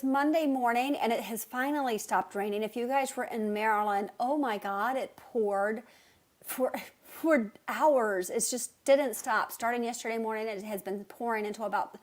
It's Monday morning and it has finally stopped raining. If you guys were in Maryland, oh my God, it poured for hours. It just didn't stop. Starting yesterday morning, it has been pouring until about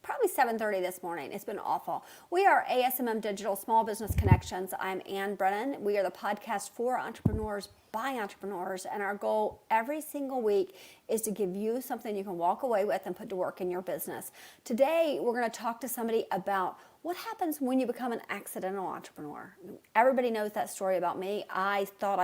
probably 7:30 this morning. It's been awful. We are ASMM Digital Small Business Connections. I'm Ann Brennan. We are the podcast for entrepreneurs by entrepreneurs, and our goal every single week is to give you something you can walk away with and put to work in your business. Today, we're going to talk to somebody about what happens when you become an accidental entrepreneur. Everybody knows that story about me. I thought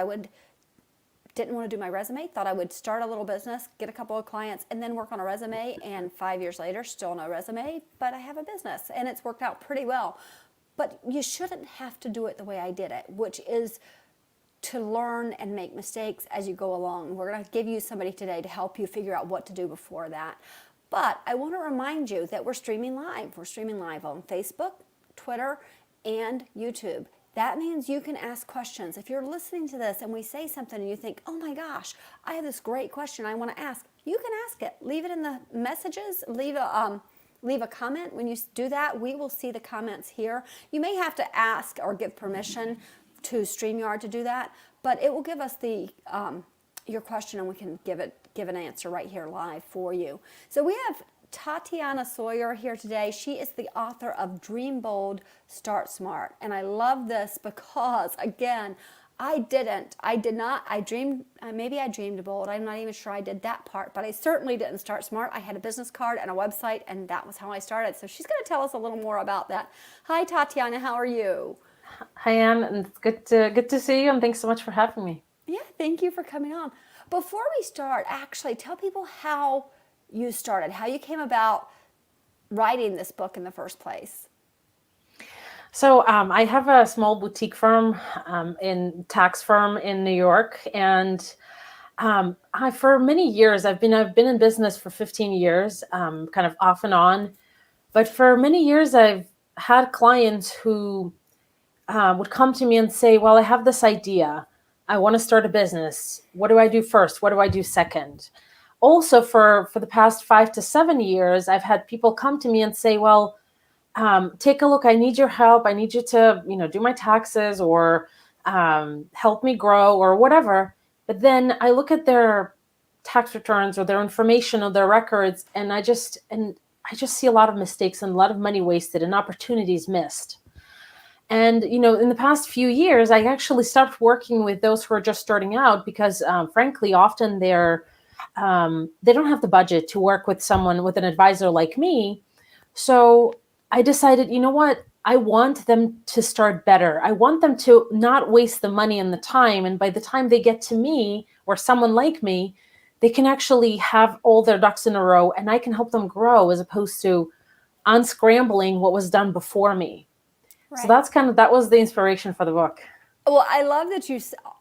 didn't want to do my resume, thought I would start a little business, get a couple of clients, and then work on a resume, and 5 years later, still no resume, but I have a business, and it's worked out pretty well. But you shouldn't have to do it the way I did it, which is to learn and make mistakes as you go along. We're going to give you somebody today to help you figure out what to do before that. But I want to remind you that we're streaming live. We're streaming live on Facebook, Twitter, and YouTube. That means you can ask questions. If you're listening to this and we say something and you think, oh my gosh, I have this great question I want to ask, you can ask it. Leave it in the messages, leave a comment. When you do that, we will see the comments here. You may have to ask or give permission to StreamYard to do that, but it will give us your question and we can give an answer right here live for you. So we have Tatiana Tsoir here today. She is the author of Dream Bold, Start Smart. And I love this because, again, maybe I dreamed bold. I'm not even sure I did that part, but I certainly didn't start smart. I had a business card and a website, and that was how I started. So she's going to tell us a little more about that. Hi, Tatiana. How are you? Hi, Anne, and it's good to see you, and thanks so much for having me. Yeah, thank you for coming on. Before we start, actually, tell people how you started, how you came about writing this book in the first place. So I have a small boutique firm, tax firm in New York, and for many years I've been in business for 15 years, kind of off and on. But for many years I've had clients who would come to me and say, "Well, I have this idea. I want to start a business. What do I do first? What do I do second?" Also, for the past 5 to 7 years, I've had people come to me and say, "Well, take a look. I need your help. I need you to, do my taxes or help me grow or whatever." But then I look at their tax returns or their information or their records, and I just see a lot of mistakes and a lot of money wasted and opportunities missed. And, in the past few years, I actually stopped working with those who are just starting out because, frankly, often they don't have the budget to work with an advisor like me. So I decided, you know what? I want them to start better. I want them to not waste the money and the time. And by the time they get to me or someone like me, they can actually have all their ducks in a row and I can help them grow as opposed to unscrambling what was done before me. Right. So that was the inspiration for the book. Well, I love that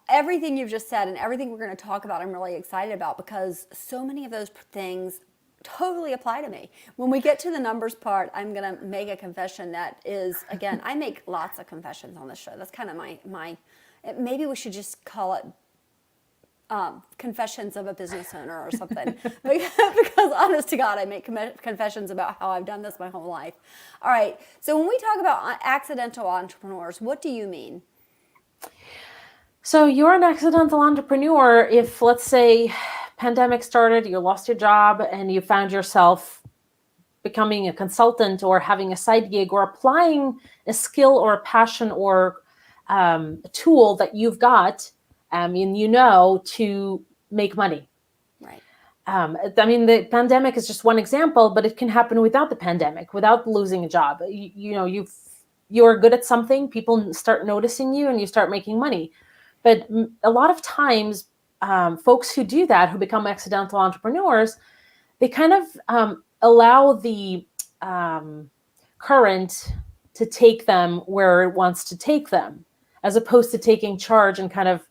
everything you've just said and everything we're going to talk about, I'm really excited about because so many of those things totally apply to me. When we get to the numbers part, I'm going to make a confession that is, again, I make lots of confessions on this show. That's kind of maybe we should just call it Confessions of a Business Owner or something. Because honest to God, I make confessions about how I've done this my whole life. All right. So when we talk about accidental entrepreneurs, what do you mean? So you're an accidental entrepreneur if, let's say, pandemic started, you lost your job, and you found yourself becoming a consultant or having a side gig or applying a skill or a passion or a tool that you've got to make money. Right. The pandemic is just one example, but it can happen without the pandemic, without losing a job. You're good at something, people start noticing you, and you start making money. But a lot of times, folks who do that, who become accidental entrepreneurs, they kind of allow the current to take them where it wants to take them, as opposed to taking charge and kind of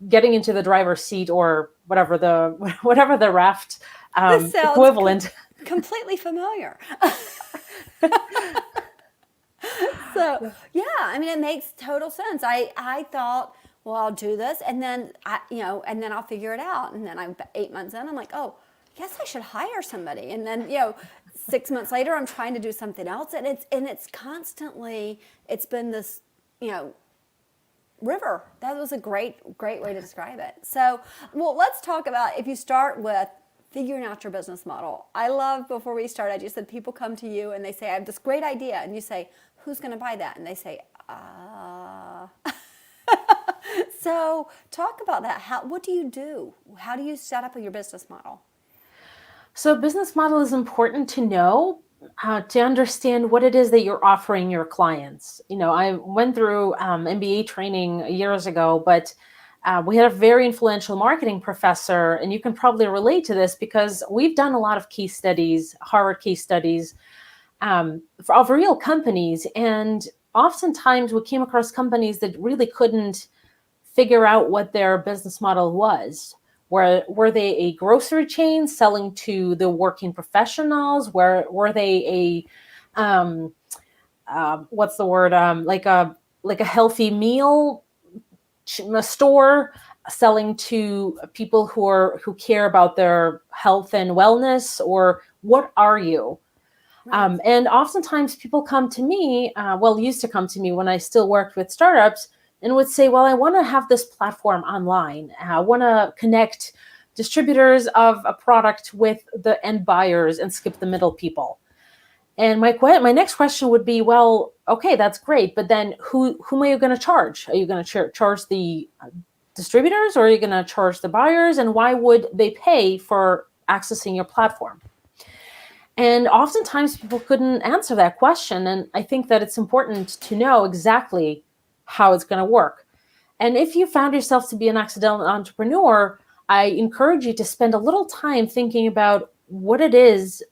getting into the driver's seat or whatever the raft equivalent. Completely familiar. So yeah, it makes total sense. I thought, well, I'll do this, and then I'll figure it out. And then I'm 8 months in, I'm like, oh, I guess I should hire somebody. And then 6 months later, I'm trying to do something else, and it's constantly, it's been this, river. That was a great way to describe it. So, well, let's talk about, if you start with figuring out your business model. I love, before we start, I just said people come to you and they say, I have this great idea, and you say, who's going to buy that? And they say, So talk about that. What do you do? How do you set up your business model? So business model is important to know, to understand what it is that you're offering your clients. I went through MBA training years ago, but we had a very influential marketing professor, and you can probably relate to this because we've done a lot of case studies, Harvard case studies, of real companies. And oftentimes we came across companies that really couldn't figure out what their business model was. Were they a grocery chain selling to the working professionals? Were they what's the word? Like a healthy meal store selling to people who care about their health and wellness? Or what are you? Right. And oftentimes people come to me, used to come to me when I still worked with startups, and would say, well, I want to have this platform online. I want to connect distributors of a product with the end buyers and skip the middle people. And my next question would be, well, okay, that's great, but then whom are you going to charge? Are you going to charge the distributors, or are you going to charge the buyers? And why would they pay for accessing your platform? And oftentimes people couldn't answer that question. And I think that it's important to know exactly how it's going to work. And if you found yourself to be an accidental entrepreneur, I encourage you to spend a little time thinking about what it is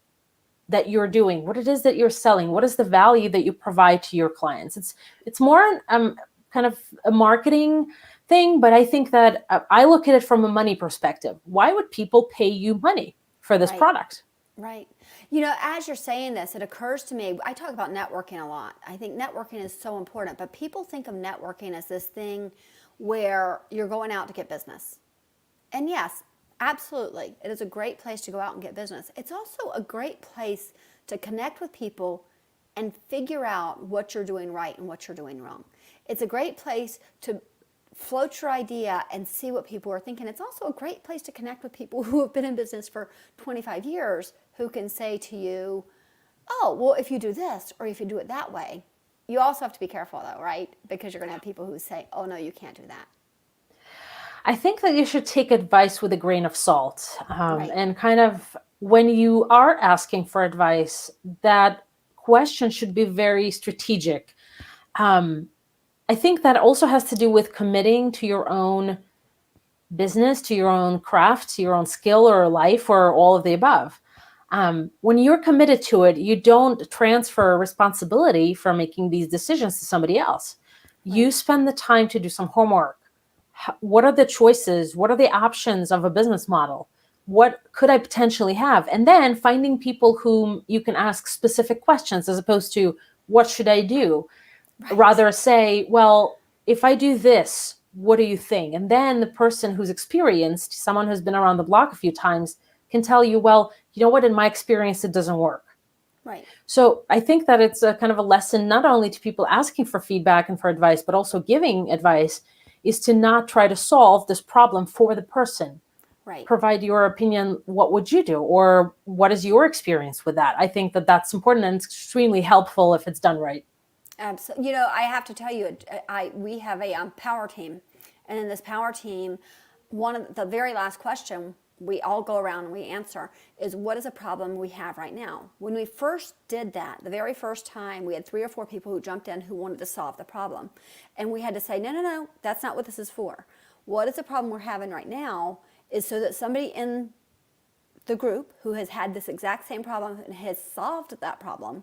that you're doing, what it is that you're selling, what is the value that you provide to your clients. It's more kind of a marketing thing, but I think that I look at it from a money perspective. Why would people pay you money for this product? Right. As you're saying this, it occurs to me, I talk about networking a lot. I think networking is so important, but people think of networking as this thing where you're going out to get business. And yes, absolutely, it is a great place to go out and get business. It's also a great place to connect with people and figure out what you're doing right and what you're doing wrong. It's a great place to float your idea and see what people are thinking. It's also a great place to connect with people who have been in business for 25 years who can say to you, oh, well, if you do this or if you do it that way. You also have to be careful though, right? Because you're going to have people who say, oh, no, you can't do that. I think that you should take advice with a grain of salt. Right. And kind of when you are asking for advice, that question should be very strategic. I think that also has to do with committing to your own business, to your own craft, to your own skill or life, or all of the above. When you're committed to it, you don't transfer responsibility for making these decisions to somebody else. Right. You spend the time to do some homework. What are the choices? What are the options of a business model? What could I potentially have? And then finding people whom you can ask specific questions, as opposed to, what should I do? Right. Rather say, well, if I do this, what do you think? And then the person who's experienced, someone who's been around the block a few times, can tell you, well, you know what, in my experience, it doesn't work. Right. So I think that it's a kind of a lesson, not only to people asking for feedback and for advice, but also giving advice, is to not try to solve this problem for the person. Right. Provide your opinion. What would you do? Or what is your experience with that? I think that that's important, and it's extremely helpful if it's done right. Absolutely. I have to tell you, we have a power team. And in this power team, one of the very last question we all go around and we answer is, what is a problem we have right now? When we first did that, the very first time, we had 3 or 4 people who jumped in who wanted to solve the problem. And we had to say, no, that's not what this is for. What is the problem we're having right now is so that somebody in the group who has had this exact same problem and has solved that problem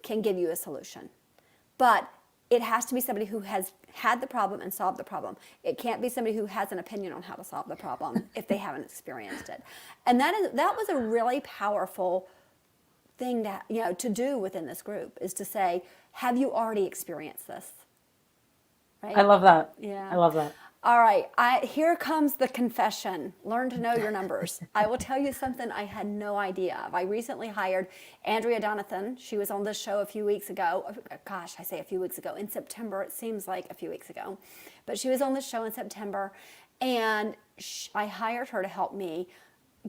can give you a solution. But it has to be somebody who has had the problem and solved the problem. It can't be somebody who has an opinion on how to solve the problem if they haven't experienced it. And that was a really powerful thing to do within this group, is to say, have you already experienced this? Right? I love that. Yeah. I love that. All right, here comes the confession. Learn to know your numbers. I will tell you something I had no idea of. I recently hired Andrea Donathan. She was on this show a few weeks ago. Gosh, I say a few weeks ago. In September, it seems like a few weeks ago. But she was on this show in September, and I hired her to help me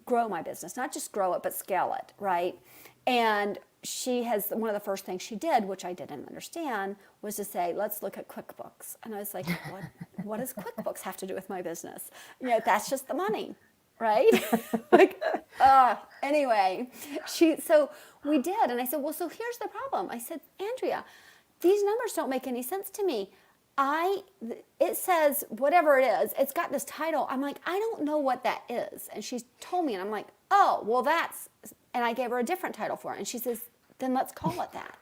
grow my business, not just grow it, but scale it, right? And she has, one of the first things she did, which I didn't understand, was to say, let's look at QuickBooks. And I was like, what does QuickBooks have to do with my business? You know, that's just the money, right? Like, anyway, so we did. And I said, well, so here's the problem. I said, Andrea, these numbers don't make any sense to me. It says whatever it is, it's got this title. I'm like, I don't know what that is. And she told me, and I'm like, oh, well, and I gave her a different title for it. And she says, then let's call it that.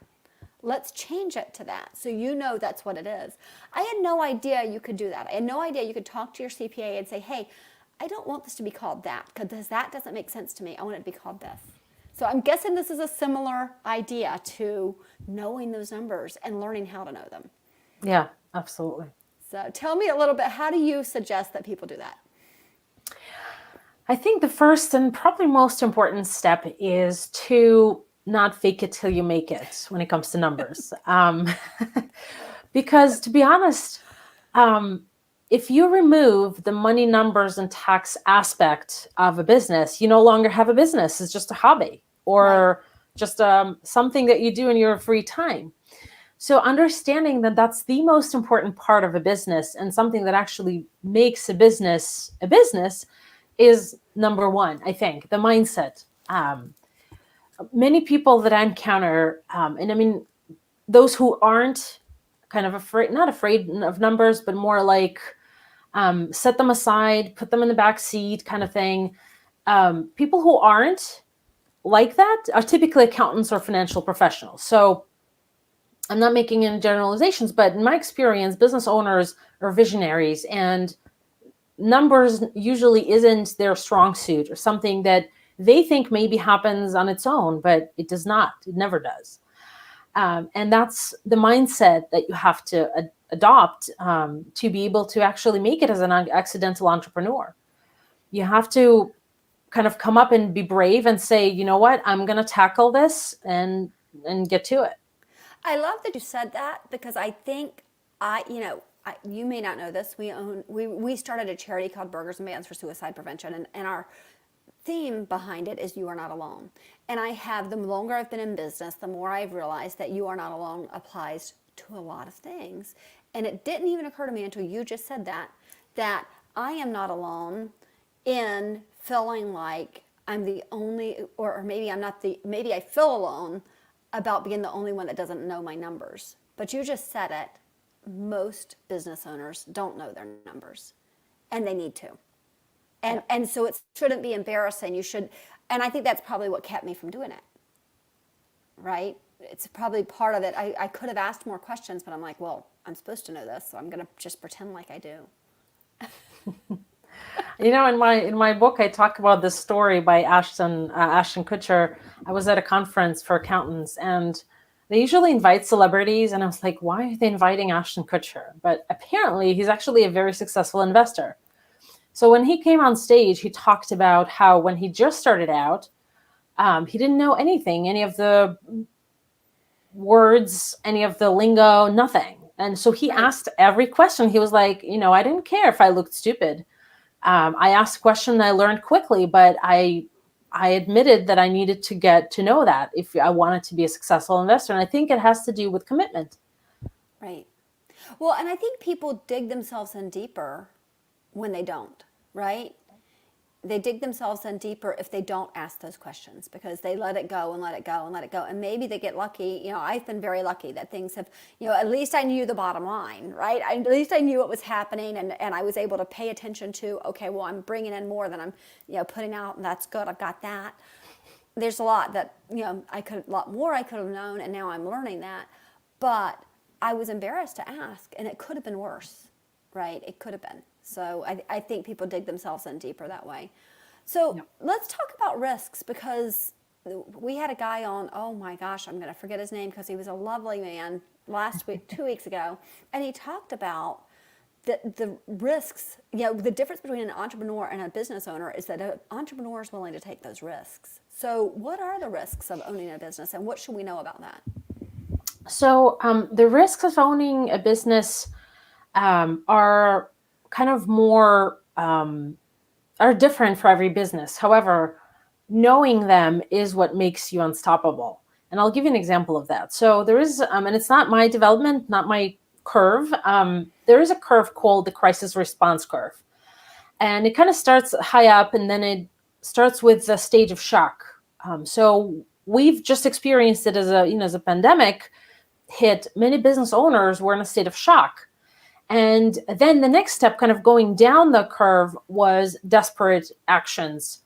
Let's change it to that. So you know that's what it is. I had no idea you could do that. I had no idea you could talk to your CPA and say, hey, I don't want this to be called that because that doesn't make sense to me. I want it to be called this. So I'm guessing this is a similar idea to knowing those numbers and learning how to know them. Yeah, absolutely. So tell me a little bit, how do you suggest that people do that? I think the first and probably most important step is to not fake it till you make it when it comes to numbers. Because to be honest, if you remove the money, numbers, and tax aspect of a business, you no longer have a business. It's just a hobby or just something that you do in your free time. So understanding that that's the most important part of a business and something that actually makes a business is number one, I think, the mindset. Many people that I encounter, and I mean, those who aren't kind of not afraid of numbers, but more like set them aside, put them in the back seat kind of thing. People who aren't like that are typically accountants or financial professionals. So I'm not making any generalizations, but in my experience, business owners are visionaries, and numbers usually isn't their strong suit or something that they think maybe happens on its own, but it does not. It never does. And that's the mindset that you have to adopt to be able to actually make it as an accidental entrepreneur. You have to kind of come up and be brave and say, you know what, I'm going to tackle this and get to it. I love that you said that because I think you may not know this. We started a charity called Burgers and Bands for Suicide Prevention, and our theme behind it is you are not alone. And the longer I've been in business, the more I've realized that you are not alone applies to a lot of things. And it didn't even occur to me until you just said that I am not alone in feeling like I'm the only, or maybe maybe I feel alone about being the only one that doesn't know my numbers. But you just said it. Most business owners don't know their numbers, and they need to. And so it shouldn't be embarrassing. You should, and I think that's probably what kept me from doing it, right? It's probably part of it. I could have asked more questions, but I'm like, well, I'm supposed to know this, so I'm going to just pretend like I do. You know, in my book, I talk about this story by Ashton Kutcher. I was at a conference for accountants, and they usually invite celebrities, and I was like, why are they inviting Ashton Kutcher? But apparently, he's actually a very successful investor. So when he came on stage, he talked about how when he just started out, he didn't know anything, any of the words, any of the lingo, nothing. And so he asked every question. He was like, I didn't care if I looked stupid. I asked a question and I learned quickly, but I admitted that I needed to get to know that if I wanted to be a successful investor. And I think it has to do with commitment. Right. Well, and I think people dig themselves in deeper when they don't, right? They dig themselves in deeper if they don't ask those questions because they let it go and let it go and let it go. And maybe they get lucky. I've been very lucky that things have, at least I knew the bottom line, right? At least I knew what was happening and I was able to pay attention to, okay, well, I'm bringing in more than I'm, putting out, and that's good. I've got that. There's a lot that, a lot more I could have known, and now I'm learning that. But I was embarrassed to ask, and it could have been worse, right? It could have been. So I think people dig themselves in deeper that way. So let's talk about risks, because we had a guy on, oh my gosh, I'm going to forget his name because he was a lovely man last week, 2 weeks ago. And he talked about the risks, the difference between an entrepreneur and a business owner is that an entrepreneur is willing to take those risks. So what are the risks of owning a business, and what should we know about that? So the risks of owning a business are kind of more are different for every business. However, knowing them is what makes you unstoppable. And I'll give you an example of that. So there is, and it's not my development, not my curve. There is a curve called the crisis response curve. And it kind of starts high up, and then it starts with the stage of shock. So we've just experienced it as a pandemic hit. Many business owners were in a state of shock. And then the next step, kind of going down the curve, was desperate actions.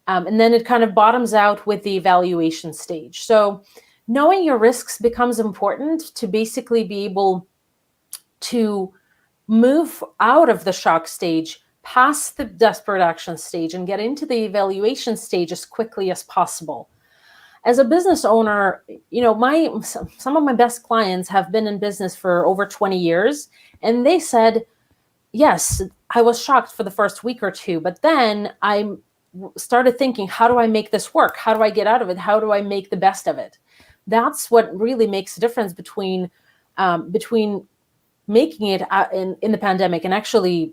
And then it kind of bottoms out with the evaluation stage. So knowing your risks becomes important to basically be able to move out of the shock stage, past the desperate action stage, and get into the evaluation stage as quickly as possible. As a business owner, some of my best clients have been in business for over 20 years, and they said, yes, I was shocked for the first week or two, but then I started thinking, how do I make this work? How do I get out of it? How do I make the best of it? That's what really makes a difference between making it in the pandemic and actually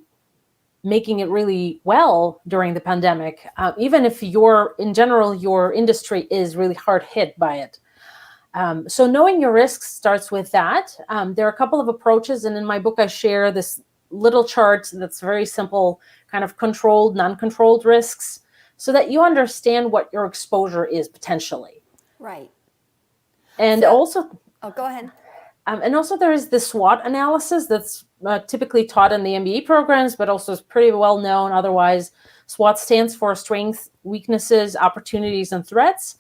making it really well during the pandemic, even if your industry is really hard hit by it. So knowing your risks starts with that. There are a couple of approaches, and in my book I share this little chart that's very simple, kind of controlled, non-controlled risks, so that you understand what your exposure is potentially. Right. And also... Oh, go ahead. And also there is the SWOT analysis that's typically taught in the MBA programs, but also is pretty well known otherwise. SWOT stands for strengths, weaknesses, opportunities, and threats,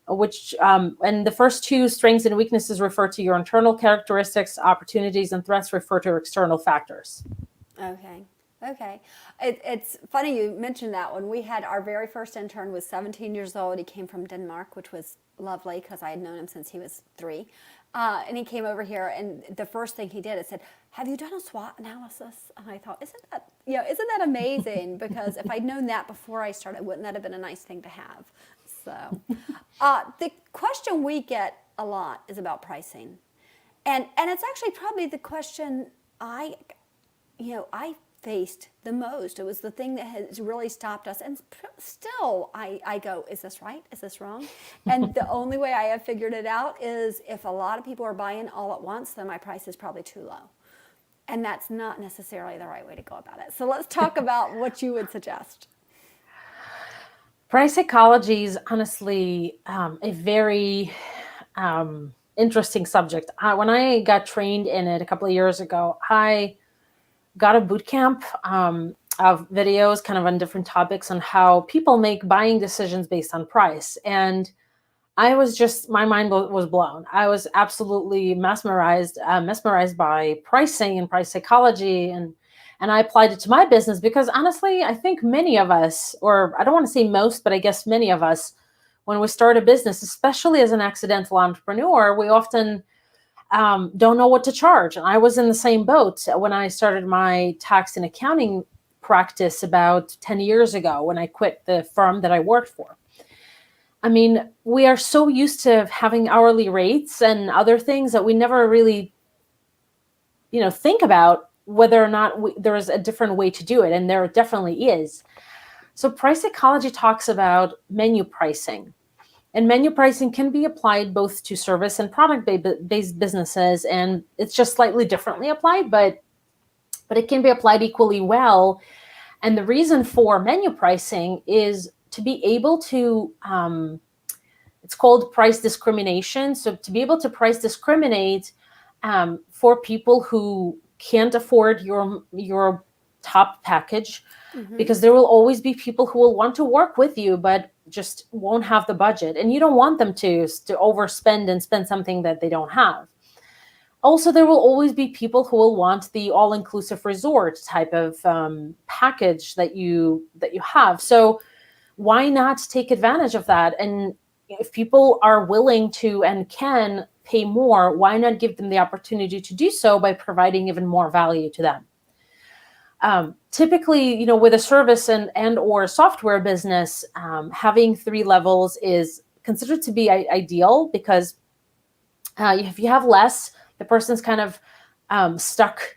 which, and the first two, strengths and weaknesses, refer to your internal characteristics. Opportunities and threats refer to external factors. Okay. It's funny you mentioned that. When we had our very first intern, was 17 years old. He came from Denmark, which was lovely because I had known him since he was 3. And he came over here, and the first thing he did is said, "Have you done a SWOT analysis?" And I thought, isn't that amazing? Because if I'd known that before I started, wouldn't that have been a nice thing to have? So the question we get a lot is about pricing. And it's actually probably the question I faced the most. It was the thing that has really stopped us. And still, I go, is this right? Is this wrong? And the only way I have figured it out is if a lot of people are buying all at once, then my price is probably too low. And that's not necessarily the right way to go about it. So let's talk about what you would suggest. Price psychology is honestly a very interesting subject. When I got trained in it a couple of years ago, I got a boot camp of videos kind of on different topics on how people make buying decisions based on price. And I was my mind was blown. I was absolutely mesmerized by pricing and price psychology. And I applied it to my business because honestly, I think many of us, or I don't want to say most, but I guess many of us, when we start a business, especially as an accidental entrepreneur, we often don't know what to charge. And I was in the same boat when I started my tax and accounting practice about 10 years ago when I quit the firm that I worked for. I mean, we are so used to having hourly rates and other things that we never really, think about whether or not there is a different way to do it. And there definitely is. So price psychology talks about menu pricing. And menu pricing can be applied both to service and product-based businesses, and it's just slightly differently applied, but it can be applied equally well. And the reason for menu pricing is to be able to, it's called price discrimination. So to be able to price discriminate for people who can't afford your top package, because there will always be people who will want to work with you, but just won't have the budget. And you don't want them to overspend and spend something that they don't have. Also, there will always be people who will want the all-inclusive resort type of package that you have. So why not take advantage of that? And if people are willing to and can pay more, why not give them the opportunity to do so by providing even more value to them? Typically, with a service and or software business, having 3 levels is considered to be ideal, because if you have less, the person's kind of stuck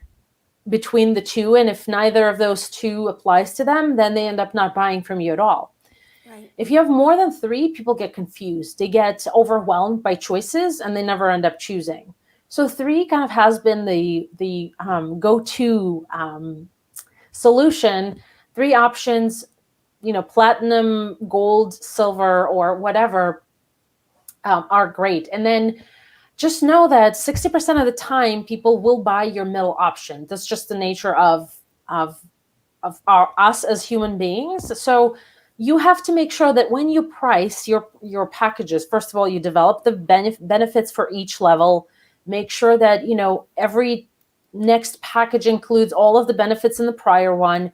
between the two, and if neither of those two applies to them, then they end up not buying from you at all. Right. If you have more than 3, people get confused. They get overwhelmed by choices and they never end up choosing. So 3 kind of has been the go-to solution. 3 options, platinum, gold, silver, or whatever, are great. And then just know that 60% of the time people will buy your middle option. That's just the nature of us as human beings. So you have to make sure that when you price your packages, first of all, you develop the benefits for each level. Make sure that every next package includes all of the benefits in the prior one,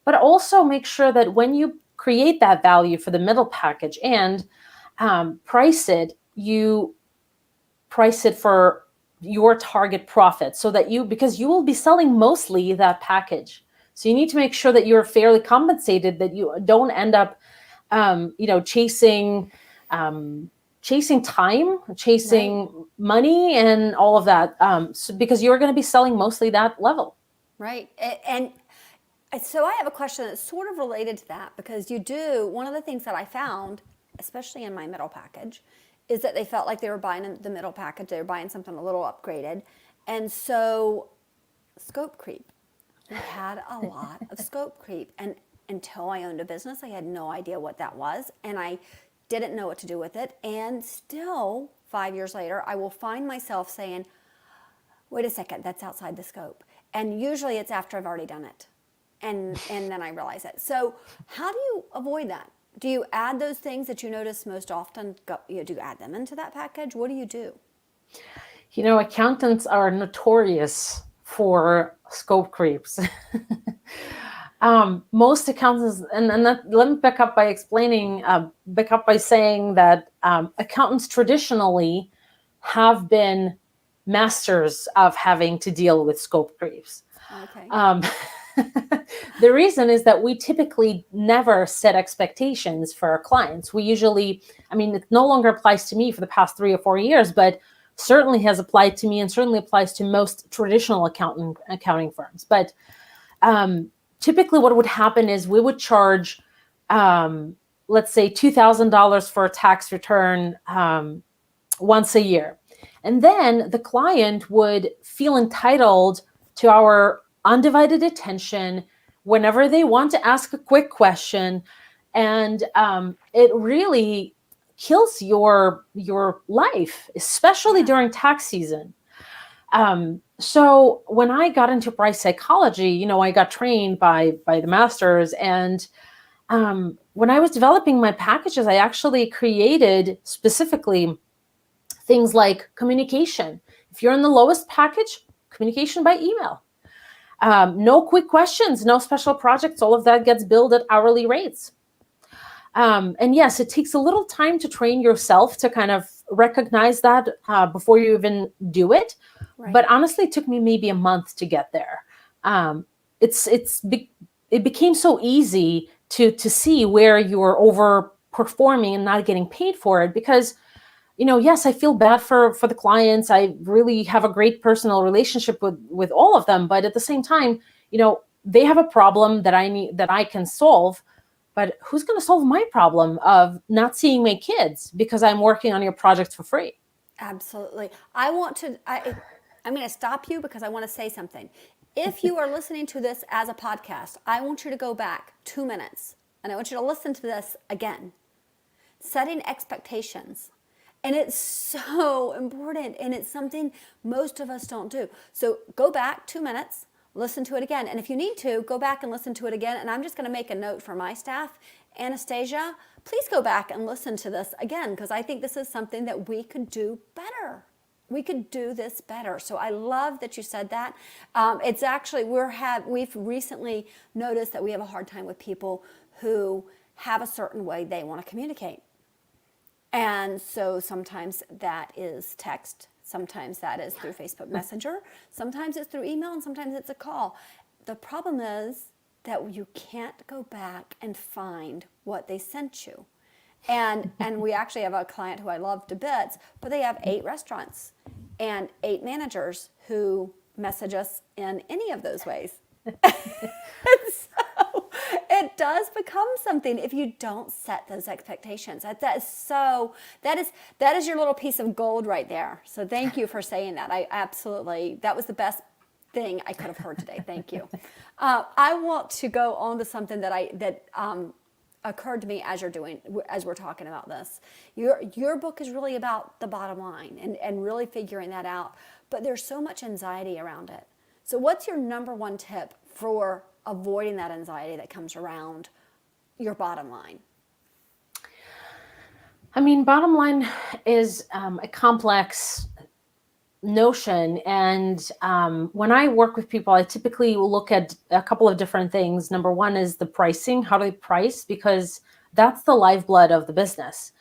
but also make sure that when you create that value for the middle package and price it, you price it for your target profit, so that because you will be selling mostly that package. So you need to make sure that you're fairly compensated, that you don't end up, chasing time, chasing Right. money, and all of that, because you're going to be selling mostly that level. Right. And so I have a question that's sort of related to that, because one of the things that I found, especially in my middle package, is that they felt like they were buying the middle package, they were buying something a little upgraded. And so scope creep. We had a lot of scope creep. And until I owned a business, I had no idea what that was. And I didn't know what to do with it. And still, 5 years later, I will find myself saying, wait a second, that's outside the scope. And usually it's after I've already done it. And then I realize it. So how do you avoid that? Do you add those things that you notice most often? Do you add them into that package? What do you do? Accountants are notorious for scope creeps. Most accountants, let me back up by saying that accountants traditionally have been masters of having to deal with scope creeps. Okay. The reason is that we typically never set expectations for our clients. We usually, it no longer applies to me for the past 3 or 4 years, but certainly has applied to me and certainly applies to most traditional accounting firms. But typically what would happen is we would charge, let's say $2,000 for a tax return once a year. And then the client would feel entitled to our undivided attention whenever they want to ask a quick question. And it really kills your life, especially during tax season. So when I got into price psychology, I got trained by the masters. And when I was developing my packages, I actually created specifically things like communication. If you're in the lowest package, communication by email. No quick questions, no special projects. All of that gets billed at hourly rates. And yes, it takes a little time to train yourself to kind of recognize that before you even do it. Right. But honestly, it took me maybe a month to get there. It became so easy to see where you're overperforming and not getting paid for it, because yes, I feel bad for the clients. I really have a great personal relationship with all of them. But at the same time, they have a problem that I can solve. But who's going to solve my problem of not seeing my kids because I'm working on your project for free? Absolutely. I'm going to stop you because I want to say something. If you are listening to this as a podcast, I want you to go back 2 minutes and I want you to listen to this again. Setting expectations. And it's so important, and it's something most of us don't do. So go back 2 minutes, listen to it again. And if you need to, go back and listen to it again. And I'm just going to make a note for my staff. Anastasia, please go back and listen to this again, because I think this is something that we could do better. We could do this better. So I love that you said that. It's actually, we've recently noticed that we have a hard time with people who have a certain way they want to communicate. And so sometimes that is text, sometimes that is through Facebook Messenger, sometimes it's through email, and sometimes it's a call. The problem is that you can't go back and find what they sent you. And we actually have a client who I love to bits, but they have 8 restaurants and 8 managers who message us in any of those ways. So it does become something if you don't set those expectations. That is your little piece of gold right there. So thank you for saying that. That was the best thing I could have heard today. Thank you. I want to go on to something that occurred to me as we're talking about this. Your book is really about the bottom line and really figuring that out. But there's so much anxiety around it. So what's your number one tip for avoiding that anxiety that comes around your bottom line? I mean, bottom line is a complex notion. And when I work with people, I typically look at a couple of different things. Number one is the pricing, how do they price? Because that's the lifeblood of the business.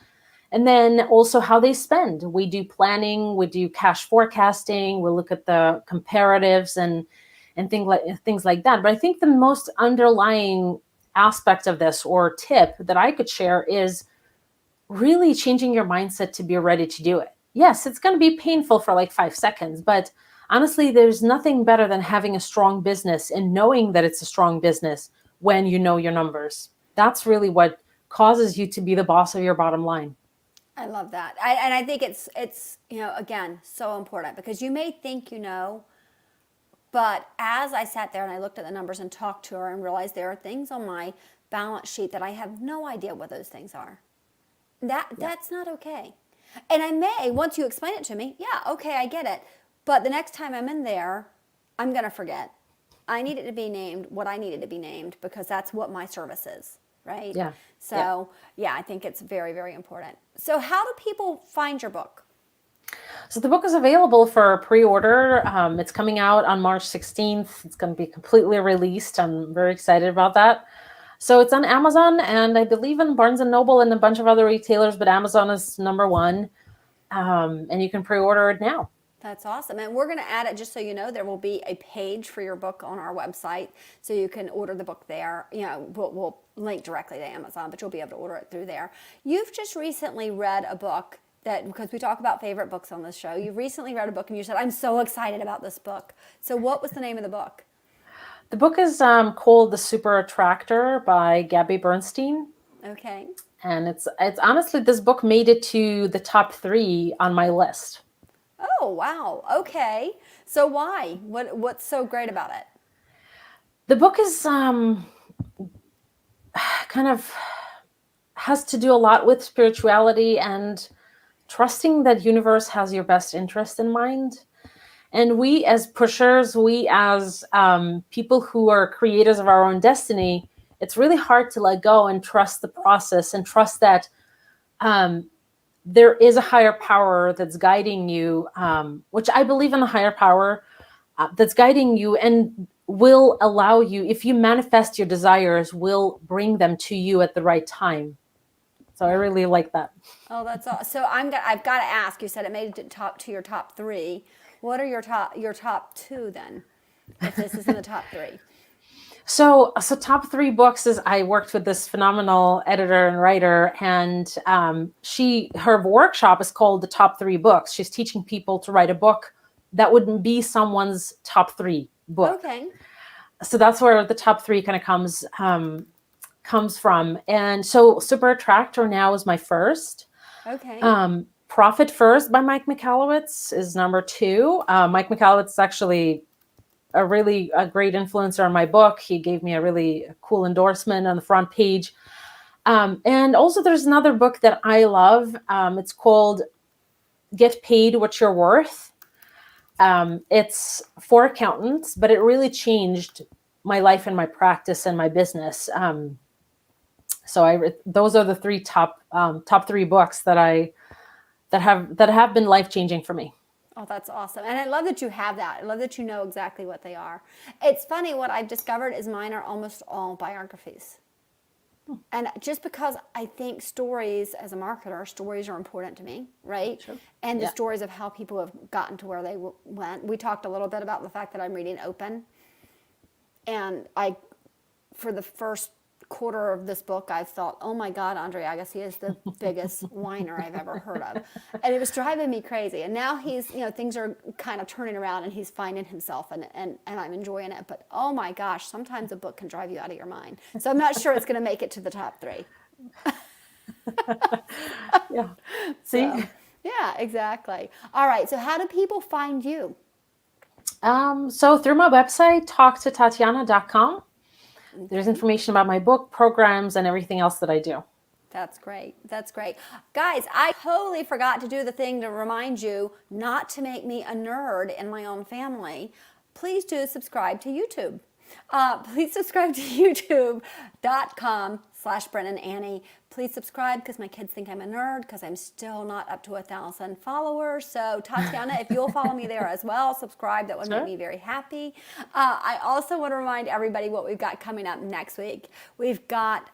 And then also how they spend. We do planning, we do cash forecasting, we look at the comparatives and things like that. But I think the most underlying aspect of this or tip that I could share is really changing your mindset to be ready to do it. Yes, it's going to be painful for like 5 seconds, but honestly, there's nothing better than having a strong business and knowing that it's a strong business when you know your numbers. That's really what causes you to be the boss of your bottom line. I love that. And I think it's again, so important because you may think but as I sat there and I looked at the numbers and talked to her and realized there are things on my balance sheet that I have no idea what those things are. That's not okay. And I may, once you explain it to me, okay, I get it. But the next time I'm in there, I'm going to forget. I need it to be named what I need it to be named because that's what my service is. Right? Yeah. So, I think it's very, very important. So how do people find your book? So the book is available for pre-order. It's coming out on March 16th. It's going to be completely released. I'm very excited about that. So it's on Amazon and I believe in Barnes & Noble and a bunch of other retailers, but Amazon is number one. And you can pre-order it now. That's awesome. And we're going to add it, just so you know, there will be a page for your book on our website. So you can order the book there. We'll link directly to Amazon, but you'll be able to order it through there. You've just recently read a book because we talk about favorite books on this show. You recently read a book and you said, I'm so excited about this book. So what was the name of the book? The book is called The Super Attractor by Gabby Bernstein. Okay. And it's honestly, this book made it to the top 3 on my list. Oh, wow. Okay. So why? What's so great about it? The book is kind of has to do a lot with spirituality and trusting that universe has your best interest in mind. And we as pushers, we as people who are creators of our own destiny, it's really hard to let go and trust the process and trust that there is a higher power that's guiding you, which I believe in the higher power that's guiding you and will allow you, if you manifest your desires, will bring them to you at the right time. So I really like that. Oh, that's awesome. So I've got to ask, you said it made it to your top 3. What are your top 2 then? If this is in the top 3. So top 3 books is I worked with this phenomenal editor and writer, and her workshop is called the Top 3 Books. She's teaching people to write a book that would be someone's top 3 book. Okay. So that's where the top 3 kind of comes from. And so Super Attractor now is my first. Okay. Profit First by Mike Michalowicz is number 2. Mike Michalowicz is actually a great influencer on my book. He gave me a really cool endorsement on the front page. And also there's another book that I love. It's called Get Paid What You're Worth. It's for accountants, but it really changed my life and my practice and my business. So those are the 3 top 3 books that have been life-changing for me. Oh, that's awesome. And I love that you have that. I love that you know exactly what they are. It's funny, what I've discovered is mine are almost all biographies. And just because I think stories, as a marketer, stories are important to me, right? Sure. And the stories of how people have gotten to where they went. We talked a little bit about the fact that I'm reading Open. And for the first quarter of this book, I thought, oh my God, Andre Agassi is the biggest whiner I've ever heard of. And it was driving me crazy. And now he's, things are kind of turning around and he's finding himself and I'm enjoying it. But oh my gosh, sometimes a book can drive you out of your mind. So I'm not sure it's going to make it to the top 3. Yeah. See? So, yeah, exactly. All right. So how do people find you? So through my website, talktotatiana.com. There's information about my book, programs, and everything else that I do. That's great. That's great. Guys, I totally forgot to do the thing to remind you not to make me a nerd in my own family. Please do subscribe to YouTube. Please subscribe to youtube.com/BrennanAnnie. Please subscribe because my kids think I'm a nerd because I'm still not up to 1,000 followers. So Tatiana, if you'll follow me there as well, subscribe. That would make me very happy. I also want to remind everybody what we've got coming up next week. We've got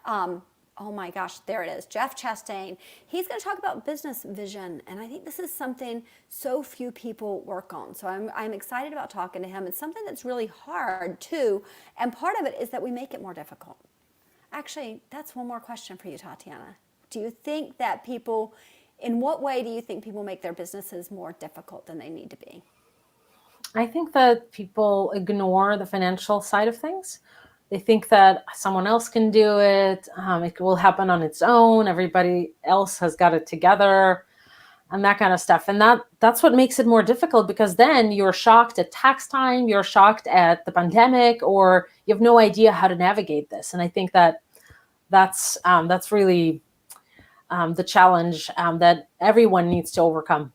oh my gosh, there it is, Jeff Chastain. He's going to talk about business vision, and I think this is something so few people work on. So I'm excited about talking to him. It's something that's really hard too, and part of it is that we make it more difficult. Actually, that's one more question for you, Tatiana. Do you think that in what way do you think people make their businesses more difficult than they need to be? I think that people ignore the financial side of things. They think that someone else can do it. It will happen on its own. Everybody else has got it together and that kind of stuff. And that's what makes it more difficult, because then you're shocked at tax time, you're shocked at the pandemic, or you have no idea how to navigate this. And I think that's really the challenge that everyone needs to overcome.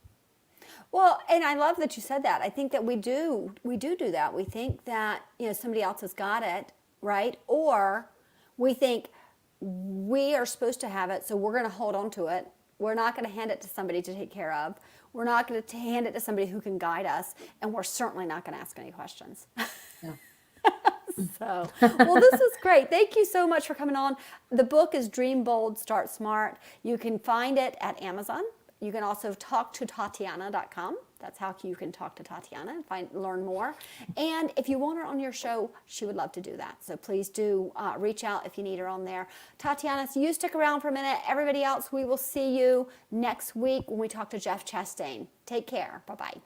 Well, and I love that you said that. I think that we do that. We think that somebody else has got it, right? Or we think we are supposed to have it, so we're going to hold on to it. We're not going to hand it to somebody to take care of. We're not going to hand it to somebody who can guide us, and we're certainly not going to ask any questions. Yeah. So, well, this is great. Thank you so much for coming on. The book is Dream Bold, Start Smart. You can find it at Amazon. You can also talk to Tatiana.com. That's how you can talk to Tatiana and learn more. And if you want her on your show, she would love to do that. So please do reach out if you need her on there. Tatiana, so you stick around for a minute. Everybody else, we will see you next week when we talk to Jeff Chastain. Take care. Bye-bye.